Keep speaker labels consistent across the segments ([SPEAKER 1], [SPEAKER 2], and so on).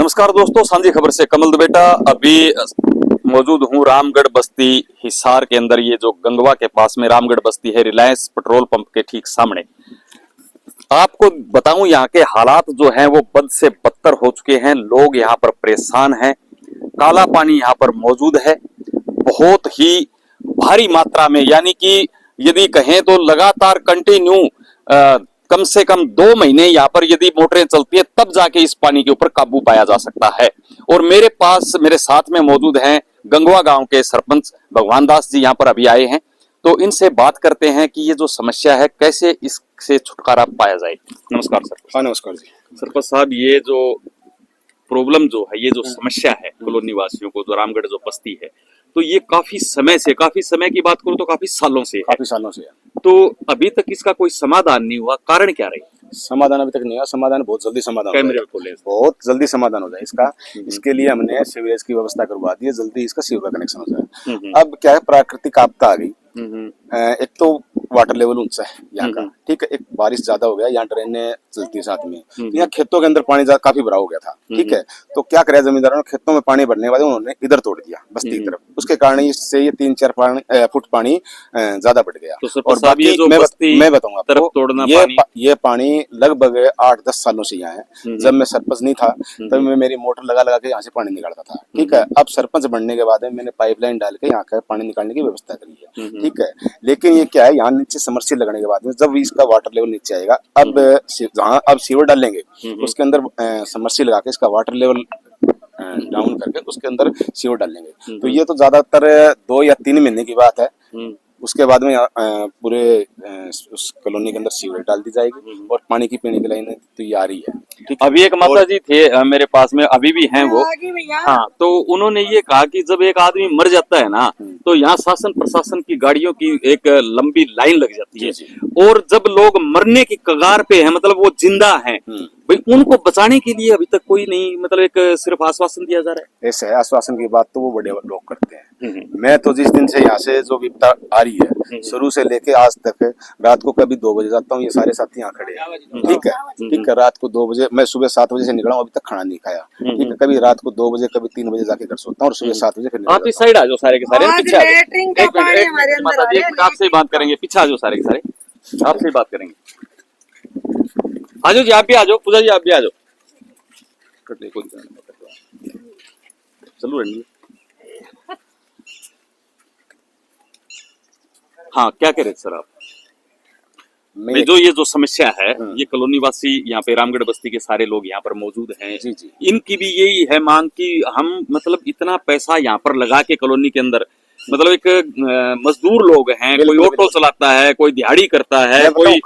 [SPEAKER 1] नमस्कार दोस्तों, सांझी खबर से कमल दुबेटा। अभी मौजूद हूँ रामगढ़ बस्ती हिसार के अंदर। ये जो गंगवा के पास में रामगढ़ बस्ती है, रिलायंस पेट्रोल पंप के ठीक सामने। आपको बताऊं, यहाँ के हालात जो हैं वो बद से बदतर हो चुके हैं। लोग यहाँ पर परेशान हैं। काला पानी यहाँ पर मौजूद है बहुत ही भारी मात्रा में, यानी कि यदि कहें तो लगातार कंटिन्यू कम से कम 2 महीने यहाँ पर यदि मोटरें चलती है तब जाके इस पानी के ऊपर काबू पाया जा सकता है। और मेरे साथ में मौजूद हैं गंगवा गांव के सरपंच भगवान दास जी, यहाँ पर अभी आए हैं। तो इनसे बात करते हैं कि ये जो समस्या है कैसे इससे छुटकारा पाया जाए। नमस्कार सर।
[SPEAKER 2] हाँ नमस्कार जी।
[SPEAKER 1] सरपंच साहब, ये जो प्रॉब्लम जो है, ये जो समस्या है कॉलोनी वासियों को, जो रामगढ़ जो बस्ती है, तो ये काफी समय की बात करूं तो काफी सालों से है। तो अभी तक इसका कोई समाधान नहीं हुआ, कारण क्या रहे?
[SPEAKER 2] समाधान अभी तक नहीं हुआ। समाधान बहुत जल्दी समाधान हो जाए, बहुत जल्दी समाधान हो जाए इसका। इसके लिए हमने सीवरेज की व्यवस्था करवा दी है, जल्दी इसका सीवर का कनेक्शन हो जाए। अब क्या है, प्राकृतिक आपदा आ गई। एक तो वाटर लेवल ऊंचा है यहाँ का, ठीक है। एक बारिश ज्यादा हो गया, यहाँ ट्रेनें चलती है साथ में, तो यहाँ खेतों के अंदर पानी काफी भरा हो गया था, ठीक है। तो क्या करे जमींदारों ने, खेतों में पानी भरने के बाद उन्होंने इधर तोड़ दिया बस्ती की तरफ। उसके कारण इससे ये 3-4 फुट पानी ज्यादा बढ़ गया।
[SPEAKER 1] तो
[SPEAKER 2] और बाकी मैं बताऊंगा आपको, ये पानी लगभग 8-10 सालों से यहाँ है। जब मैं सरपंच नहीं था तब मैं मेरी मोटर लगा लगा के यहाँ से पानी निकालता था, ठीक है। अब सरपंच बनने के बाद मैंने पाइपलाइन डाल के यहाँ का पानी निकालने की व्यवस्था करी है, ठीक है। लेकिन ये क्या है, यहाँ नीचे समरसीबल लगने के बाद में जब इसका वाटर लेवल नीचे आएगा, अब जहाँ अब सीवर डालेंगे उसके अंदर समरसीबल लगा के इसका वाटर लेवल डाउन करके उसके अंदर सीवर डालेंगे। तो ये तो ज्यादातर 2 या 3 महीने की बात है। उसके बाद में पूरे उस कॉलोनी के अंदर सीवर डाल दी जाएगी और पानी की पीने की लाइन तो ये आ रही है, ठीक।
[SPEAKER 1] अभी एक माता जी थे मेरे पास में, अभी भी हैं वो। हाँ, तो उन्होंने ये कहा कि जब एक आदमी मर जाता है ना, तो यहाँ शासन प्रशासन की गाड़ियों की एक लंबी लाइन लग जाती है। और जब लोग मरने की कगार पे हैं, मतलब वो जिंदा हैं, भाई उनको बचाने के लिए अभी तक कोई नहीं, मतलब एक सिर्फ आश्वासन दिया जा रहा है।
[SPEAKER 2] ऐसा है, आश्वासन की बात तो वो बड़े लोग करते हैं। मैं तो जिस दिन से यहाँ से जो विपदा आ रही है, शुरू से लेके आज तक, रात को कभी 2 बजे जाता हूँ, ये सारे साथी यहाँ खड़े हैं, ठीक है, ठीक है। रात को 2 बजे, मैं सुबह 7 बजे से निकला हूँ, अभी तक खाना नहीं खाया, ठीक है। कभी रात को 2 बजे, कभी 3 बजे जाके घर सोता हूँ और सुबह 7 बजे फिर।
[SPEAKER 1] आप इस साइड आ जाओ सारे के सारे, पीछे आपसे ही बात करेंगे। पीछे आ जाओ सारे के सारे, आपसे ही बात करेंगे। आ जाओ जी, आप भी आ जाओ, पूजा जी आप भी आ जाओ। चलो रणजी। हाँ, क्या कह रहे थे सर आप? जो ये जो समस्या है, ये कॉलोनी वासी यहाँ पे रामगढ़ बस्ती के सारे लोग यहाँ पर मौजूद हैं,
[SPEAKER 2] जी जी।
[SPEAKER 1] इनकी भी यही है मांग कि हम मतलब इतना पैसा यहाँ पर लगा के कॉलोनी के अंदर, मतलब एक मजदूर लोग हैं, कोई ऑटो चलाता है, कोई दिहाड़ी करता है, कोई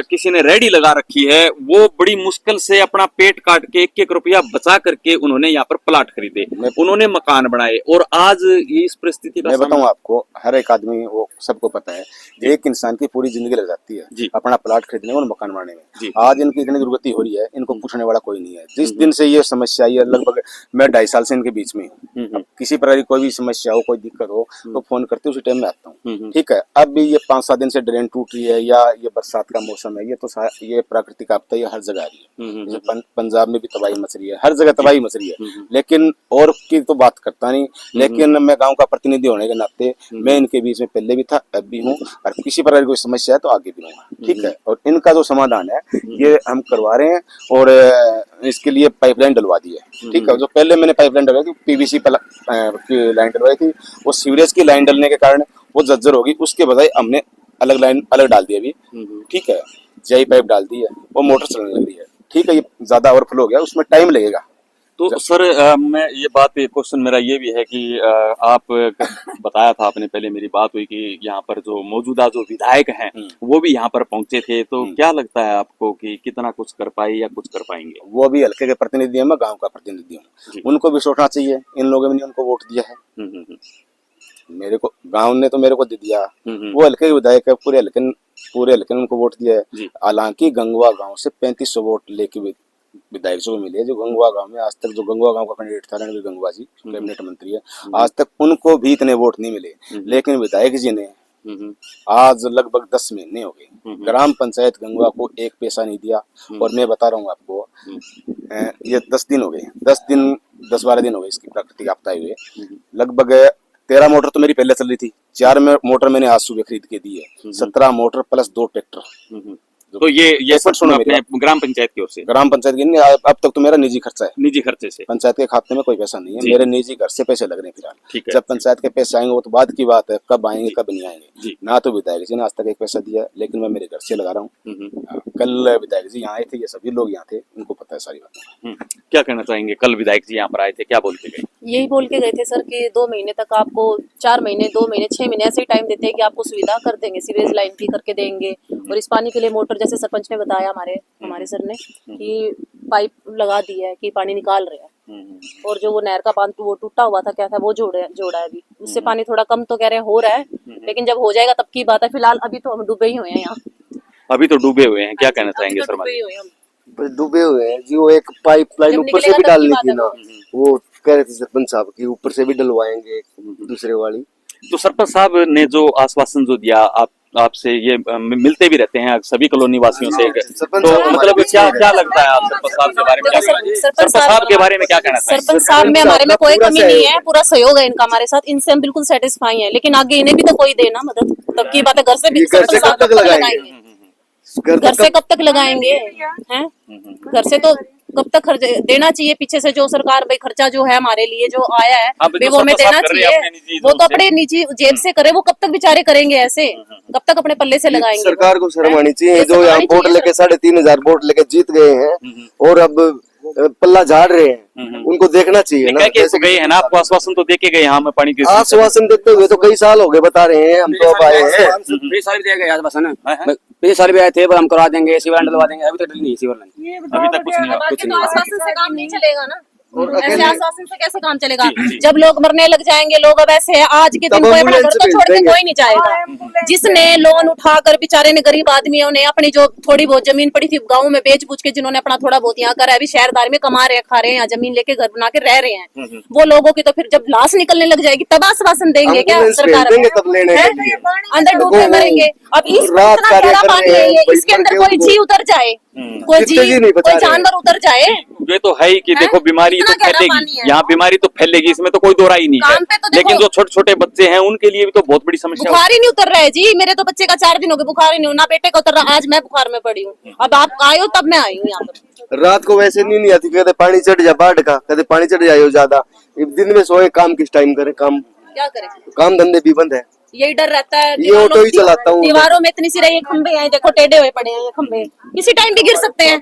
[SPEAKER 1] किसी ने रेडी लगा रखी है, वो बड़ी मुश्किल से अपना पेट काट के 1-1 रुपया बचा करके उन्होंने यहाँ पर प्लाट खरीदे, उन्होंने मकान बनाए। और आज ये इस परिस्थिति का,
[SPEAKER 2] मैं बताऊं आपको, हर एक आदमी, वो सबको पता है, एक इंसान की पूरी जिंदगी लग जाती है अपना प्लाट खरीदने और मकान बनाने में। आज इनकी इतनी दुर्गति हो रही है, इनको पूछने वाला कोई नहीं है। जिस दिन से ये समस्या आई है, लगभग मैं 2.5 साल से इनके बीच में हूँ। किसी प्रकार की कोई भी समस्या हो, कोई दिक्कत हो तो फोन करते उसी टाइम में आता हूँ, ठीक है। अब भी ये 5-7 दिन से ड्रेन टूट रही है, या ये बरसात का मौसम है, ये तो ये प्राकृतिक आपदा, ये हर जगह आ रही है। जैसे पंजाब में भी तबाही मच रही है, हर जगह तबाही मच रही है। लेकिन और की तो बात करता नहीं, लेकिन मैं गाँव का प्रतिनिधि होने के नाते मैं इनके बीच में पहले भी था, अब भी हूँ, और किसी प्रकार की कोई समस्या है तो आगे भी रहूंगा, ठीक है। और इनका जो समाधान है ये हम करवा रहे हैं, और इसके लिए पाइपलाइन डलवा दी है, ठीक है। जो पहले मैंने पाइपलाइन डलवाई थी, पीवीसी की लाइन डलवाई थी, वो सीवरेज की लाइन डलने के कारण वो जर्जर होगी, उसके बजाय हमने अलग लाइन अलग डाल दी अभी, ठीक है। जीआई पाइप डाल दी है, वो मोटर चलने लग रही है, ठीक है। ये ज्यादा ओवरफ्लो हो गया, उसमें टाइम लगेगा।
[SPEAKER 1] तो सर मैं ये बात, क्वेश्चन मेरा ये भी है कि आप बताया था आपने, पहले मेरी बात हुई कि यहाँ पर जो मौजूदा जो विधायक हैं वो भी यहाँ पर पहुंचे थे, तो क्या लगता है आपको कि कितना कुछ कर पाए या कुछ कर पाएंगे?
[SPEAKER 2] वो भी हल्के के प्रतिनिधि है, मैं गाँव का प्रतिनिधि हूँ, उनको भी सोचना चाहिए। इन लोगों ने उनको वोट दिया है, मेरे को गांव ने तो मेरे को दे दिया, वो हल्के विधायक है, पूरे हल्के ने उनको वोट दिया है। हालांकि गंगवा गांव से 3500 वोट लेके विधायक को मिले, जो गंगवा गांव में आज तक, जो गंगवा गांव का कैंडिडेट था रणवीर गंगवा जी, कैबिनेट मंत्री है, आज तक उनको भी इतने वोट नहीं मिले। लेकिन विधायक जी ने आज लगभग 10 महीने हो गए ग्राम पंचायत गंगवा को एक पैसा नहीं दिया। और मैं बता रहा हूँ आपको, ये 10 दिन हो गए, 10-12 दिन हो गए इसकी प्राकृतिक आपदा हुए। लगभग 13 मोटर तो मेरी पहले चल रही थी, 4 मोटर मैंने आज सुबह खरीद के दी है, 17 मोटर प्लस 2 ट्रैक्टर।
[SPEAKER 1] तो ये सब सुनो अपने ग्राम पंचायत की ओर से?
[SPEAKER 2] ग्राम पंचायत की नहीं, अब तक तो मेरा निजी खर्चा है,
[SPEAKER 1] निजी खर्चे से।
[SPEAKER 2] पंचायत के खाते में कोई पैसा नहीं है, मेरे निजी घर से पैसे लग रहे हैं फिलहाल।
[SPEAKER 1] ठीक है।
[SPEAKER 2] जब पंचायत के पैसे आएंगे वो तो बाद की बात है, कब आएंगे कब नहीं आएंगे। ना तो विधायक जी ने आज तक एक पैसा दिया, लेकिन मैं मेरे घर से लगा रहा हूँ। कल विधायक जी यहाँ आए थे, ये सभी लोग यहाँ थे, उनको पता है सारी बात।
[SPEAKER 1] क्या कहना चाहेंगे? कल विधायक जी यहाँ पर आए थे, क्या बोल के गए?
[SPEAKER 3] यही बोल के गए थे सर कि 2 महीने तक आपको, 4 महीने, 2 महीने, 6 महीने ऐसे ही टाइम देते हैं कि आपको सुविधा कर देंगे, सीवेज लाइन भी करके देंगे। और इस पानी के लिए मोटर, जैसे सरपंच ने बताया हमारे सर ने, कि पाइप लगा दी है कि पानी निकाल रहे हैं। और जो वो नहर का बांध वो टूटा हुआ था, क्या था, वो जोड़ा है अभी, उससे पानी थोड़ा कम तो कह रहे हैं हो रहा है, लेकिन जब हो जाएगा तब की बात है। फिलहाल अभी तो हम डूबे ही हुए हैं यहाँ,
[SPEAKER 1] अभी तो डूबे हुए हैं। क्या कहना चाहेंगे सर?
[SPEAKER 4] डूबे हुए हैं जी। वो एक पाइपलाइन ऊपर से भी डालनी थी ना, वो कह रहे थे सरपंच साहब कि ऊपर से भी डलवाएंगे दूसरे वाली।
[SPEAKER 1] तो सरपंच साहब ने जो आश्वासन जो दिया, आपसे ये मिलते भी रहते हैं सभी कॉलोनी वासियों से, तो मतलब क्या लगता है आप सरपंच साहब के बारे में? सरपंच साहब के बारे में क्या कहना चाहिए?
[SPEAKER 3] सरपंच साहब में हमारे में कोई कमी नहीं है, पूरा सहयोग है इनका हमारे साथ, इनसे हम बिल्कुल सेटिस्फाई हैं। लेकिन आगे इन्हें भी तो कोई देना मदद, तब की बात है। घर से भी सरपंच साहब कब तक लगाएंगे? घर से कब तक लगाएंगे हैं? घर से तो कब तक खर्च देना चाहिए? पीछे से जो सरकार भाई खर्चा जो है हमारे लिए जो आया है वो हमें देना चाहिए। वो तो अपने निजी जेब से करे, वो कब तक बेचारे करेंगे ऐसे? कब तक अपने पल्ले से लगाएंगे?
[SPEAKER 4] सरकार को शर्म आनी चाहिए, जो यहाँ वोट लेके 3,500 वोट लेके जीत गए हैं और अब पल्ला झाड़ रहे हैं, उनको देखना चाहिए ना।
[SPEAKER 1] कैसे गए हैं ना, आपको आश्वासन तो देके गए यहाँ पानी की,
[SPEAKER 4] आश्वासन देते हुए तो कई साल हो गए बता रहे हैं, हम तो अब आए हैं।
[SPEAKER 5] 20 साल भी दिया गया आश्वासन, 20 साल भी आए थे, हम करवा देंगे, सीवर लाइन डलवा देंगे, अभी तक नहीं सीवर लाइन,
[SPEAKER 1] अभी तक कुछ नहीं हुआ।
[SPEAKER 3] आश्वासन से काम नहीं चलेगा ना, ऐसे आश्वासन से कैसे काम चलेगा? जब लोग मरने लग जाएंगे, लोग अब ऐसे है, आज के दिन कोई अपना घर तो छोड़ के कोई नहीं जाएगा। जिसने लोन उठाकर बेचारे ने, गरीब आदमियों ने अपनी जो थोड़ी बहुत जमीन पड़ी थी गाँव में बेच बूझ के, जिन्होंने अपना थोड़ा बहुत यहाँ करा, अभी शहरदार में कमा रहे हैं, खा रहे हैं, जमीन लेके घर बना के रह रहे हैं, वो लोगों की तो फिर जब लाश निकलने लग जाएगी तब आश्वासन देंगे क्या सरकार? अंदर डूबे मरेंगे। अब इस पानी है ये, इसके अंदर कोई जी उतर जाए, कोई जानवर उतर जाए,
[SPEAKER 1] ये तो है ही कि देखो बीमारी तो फैलेगी, यहाँ बीमारी तो फैलेगी, इसमें तो कोई दो राय नहीं है। लेकिन जो छोटे छोटे बच्चे हैं उनके लिए भी तो बहुत बड़ी समस्या।
[SPEAKER 3] बुखार ही नहीं उतर रहा है जी, मेरे तो बच्चे का 4 दिन हो गए बुखार ही नहीं, ना बेटे का उतर रहा। आज मैं बुखार में पड़ी हूँ, अब आप आए हो तब मैं आई हूँ यहाँ पर।
[SPEAKER 4] रात को वैसे नींद नहीं आती, कहते पानी चढ़ जा बाढ़ का, कहते पानी चढ़ जाए ज्यादा। दिन में सोए, काम किस टाइम करे? काम
[SPEAKER 3] क्या करें?
[SPEAKER 4] काम धंधे भी बंद है,
[SPEAKER 3] यही डर रहता है।
[SPEAKER 4] ये ऑटो ही चलाता हूँ।
[SPEAKER 3] दीवारों में इतनी सी रही खंबे हैं, देखो टेढ़े हुए पड़े हैं ये खंबे, किसी टाइम भी गिर सकते हैं,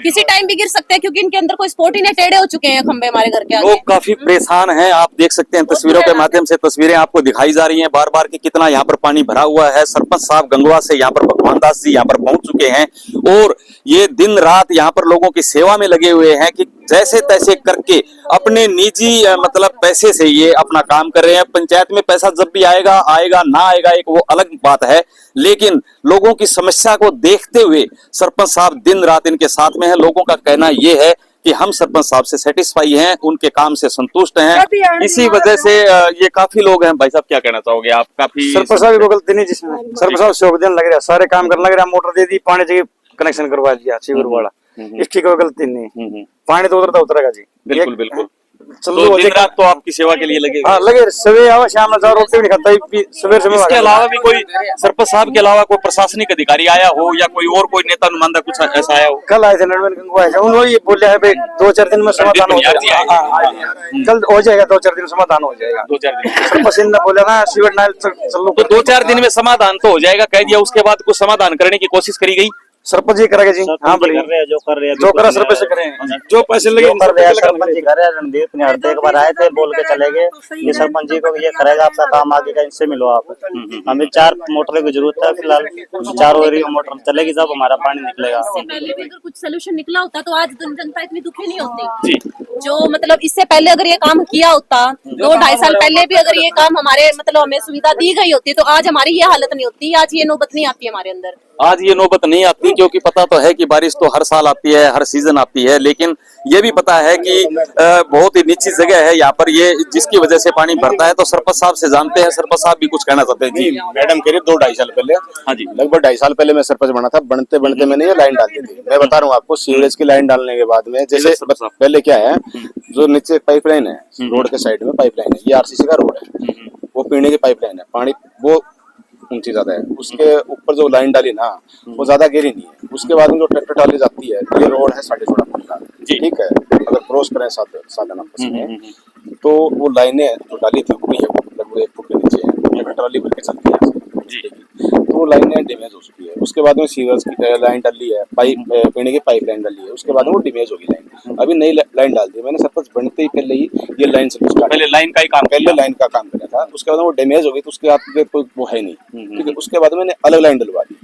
[SPEAKER 3] किसी टाइम भी गिर सकते हैं, क्योंकि इनके अंदर कोई स्पोर्ट ही नहीं, टेढ़े हो चुके हैं खंबे हमारे घर के आगे।
[SPEAKER 1] लोग काफी परेशान हैं, आप देख सकते हैं तस्वीरों के माध्यम से, तस्वीरें आपको दिखाई जा रही हैं बार बार कि कितना यहाँ पर पानी भरा हुआ है। सरपंच साहब गंगवा से यहाँ पर भगवान दास जी यहाँ पर पहुंच चुके हैं और ये दिन रात यहाँ पर लोगों की सेवा में लगे हुए हैं कि जैसे तैसे करके अपने निजी मतलब पैसे से ये अपना काम कर रहे हैं। पंचायत में पैसा जब भी आएगा ना आएगा एक वो अलग बात है, लेकिन लोगों की समस्या को देखते हुए सरपंच साहब दिन रात इनके साथ में है। लोगों का कहना ये है कि हम सरपंच साहब से सेटिस्फाई हैं, उनके काम से संतुष्ट हैं, इसी वजह से ये काफी लोग हैं। भाई साहब क्या कहना चाहोगे आप? काफी
[SPEAKER 6] सरपंच साहब को गलती नहीं, जिसमें सरपंच साहब सहयोग देने लग रहा है, सारे काम करने लग रहा है, मोटर दे दी, पानी की कनेक्शन करवा दिया सीवर वाला, इसकी कोई गलती नहीं। पानी तो उतरेगा जी,
[SPEAKER 1] बिल्कुल बिल्कुल।
[SPEAKER 6] चलो
[SPEAKER 1] तो दिन रात तो आपकी सेवा के लिए लगे?
[SPEAKER 6] हाँ लगे, सवेरे आओ शाम में जाओ, रोटी भी नहीं खाता, सवेरे से।
[SPEAKER 1] इसके अलावा भी कोई सरपंच साहब के अलावा कोई प्रशासनिक अधिकारी आया हो या कोई और कोई नेता नुमाइंदा कुछ ऐसा आया हो?
[SPEAKER 6] कल आए थे नरवन गंगवा, उन्होंने ये बोला है भाई 2-4 दिन में समाधान हो जाएगा, कल हो जाएगा, 2-4 दिन समाधान हो जाएगा।
[SPEAKER 1] 2-4 दिन
[SPEAKER 6] सरपंच ने बोला ना सीवर नाल चलो,
[SPEAKER 1] तो 2-4 दिन में समाधान तो हो जाएगा कह दिया, उसके बाद कुछ समाधान करने की कोशिश करी गई?
[SPEAKER 6] सरपंच जी करेगा जी। हाँ बोलिए,
[SPEAKER 5] जो कर रहे हैं
[SPEAKER 6] जो करा सरपंच से करें, जो पैसे लगे
[SPEAKER 5] सरपंच जी कर रहे हैं। रणदीप निहारते एक बार आए थे, बोल के चले गए, ये सरपंच जी को ये करेगा आपका काम आगे का, इनसे मिलो आप। हमें 4 मोटरों की जरूरत है फिलहाल, 4 और मोटर चलेगी जब हमारा पानी निकलेगा।
[SPEAKER 3] इससे पहले भी अगर कुछ सोल्यूशन निकला होता तो आज जनता इतनी दुखी नहीं होती। जो मतलब इससे पहले अगर ये काम किया होता, 2-2.5 साल पहले भी अगर ये काम हमारे मतलब हमें सुविधा दी गई होती तो आज हमारी ये हालत नहीं होती, आज ये नौबत नहीं आती हमारे अंदर।
[SPEAKER 1] आज ये नौबत नहीं आती क्योंकि पता तो है कि बारिश तो हर साल आती है, हर सीजन आती है, लेकिन ये भी पता है कि बहुत ही निची जगह है यहाँ पर, ये जिसकी वजह से पानी भरता है। तो सरपंच साहब से जानते हैं, सरपंच साहब भी कुछ कहना चाहते हैं जी।
[SPEAKER 2] मैडम करीब 2-2.5 साल पहले,
[SPEAKER 1] हाँ जी,
[SPEAKER 2] लगभग 2.5 साल पहले मैं सरपंच बना था। बनते बनते मैंने ये लाइन डाल दी थी। मैं बता रहा हूँ आपको, सीवरेज की लाइन डालने के बाद में जैसे पहले क्या है, जो नीचे पाइपलाइन है, रोड के साइड में पाइपलाइन है, ये आरसीसी का रोड है, वो पीने की पाइपलाइन है, पानी वो ऊंची ज्यादा है। उसके ऊपर जो लाइन डाली ना, वो ज्यादा गहरी नहीं है। उसके बाद में जो ट्रैक्टर ट्राली जाती है, ये रोड है 16.5 फुट का, ठीक है, अगर क्रॉस करें साधन आपस में, तो वो लाइनें जो डाली थी पूरी है, लगभग 1 फुट के नीचे है, ट्रैक्टर ट्राली भर के चलती है जी, तो वो लाइनें डैमेज हो चुकी है। उसके बाद में सीवर्स की लाइन डाली है, पाइप पीने की पाइप लाइन डाली है, उसके बाद में वो डैमेज होगी लाइन। अभी नई लाइन डाल दी मैंने, सरपंच बनते ही पहले ही ये लाइन से
[SPEAKER 1] पहले लाइन का ही काम,
[SPEAKER 2] पहले लाइन का काम करा था। उसके बाद वो डैमेज हो गई, तो उसके बाद कोई वो है नहीं, ठीक है। उसके बाद मैंने अलग लाइन डलवा दी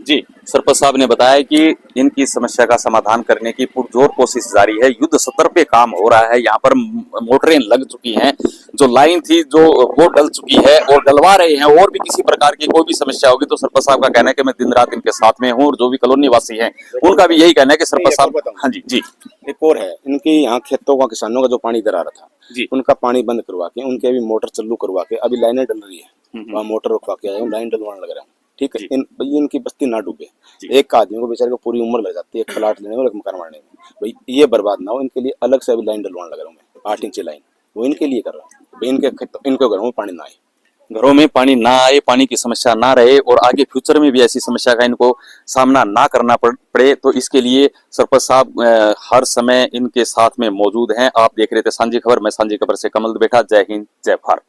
[SPEAKER 1] जी। सरपंच साहब ने बताया कि इनकी समस्या का समाधान करने की पुरजोर कोशिश जारी है, युद्ध स्तर पे काम हो रहा है। यहाँ पर मोटरें लग चुकी हैं, जो लाइन थी जो वो डल चुकी है और डलवा रहे हैं। और भी किसी प्रकार की कोई भी समस्या होगी तो सरपंच साहब का कहना है कि मैं दिन रात इनके साथ में हूँ, और जो भी कॉलोनी वासी हैं उनका भी यही कहना है कि सरपंच साहब। हाँ जी जी।
[SPEAKER 2] एक और है, इनकी यहाँ खेतों का, किसानों का जो पानी इधर आ रहा था
[SPEAKER 1] जी,
[SPEAKER 2] उनका पानी बंद करवा के, उनके अभी मोटर चालू करवा के, अभी लाइनें डल रही है, वहाँ मोटर रुकवा के आए हूँ, लाइन डलवाने लग रहा हूँ, ठीक है। भाई इनकी बस्ती ना डूबे। एक आदमी को बेचारे को पूरी उम्र लग जाती है एक प्लाट लेने में और एक मकान बनाने में, भाई ये बर्बाद ना हो, इनके लिए अलग से अभी लाइन डलवाने लग रहा हूँ मैं, 8 इंची लाइन, वो इनके लिए कर रहा हूँ। भाई इनके घरों में पानी ना आए,
[SPEAKER 1] घरों में पानी ना आए, पानी की समस्या ना रहे, और आगे फ्यूचर में भी ऐसी समस्या का इनको सामना ना करना पड़े। तो इसके लिए सरपंच साहब हर समय इनके साथ में मौजूद हैं। आप देख रहे थे सांझी खबर, मैं सांझी खबर से कमल दुबेटा। जय हिंद, जय भारत।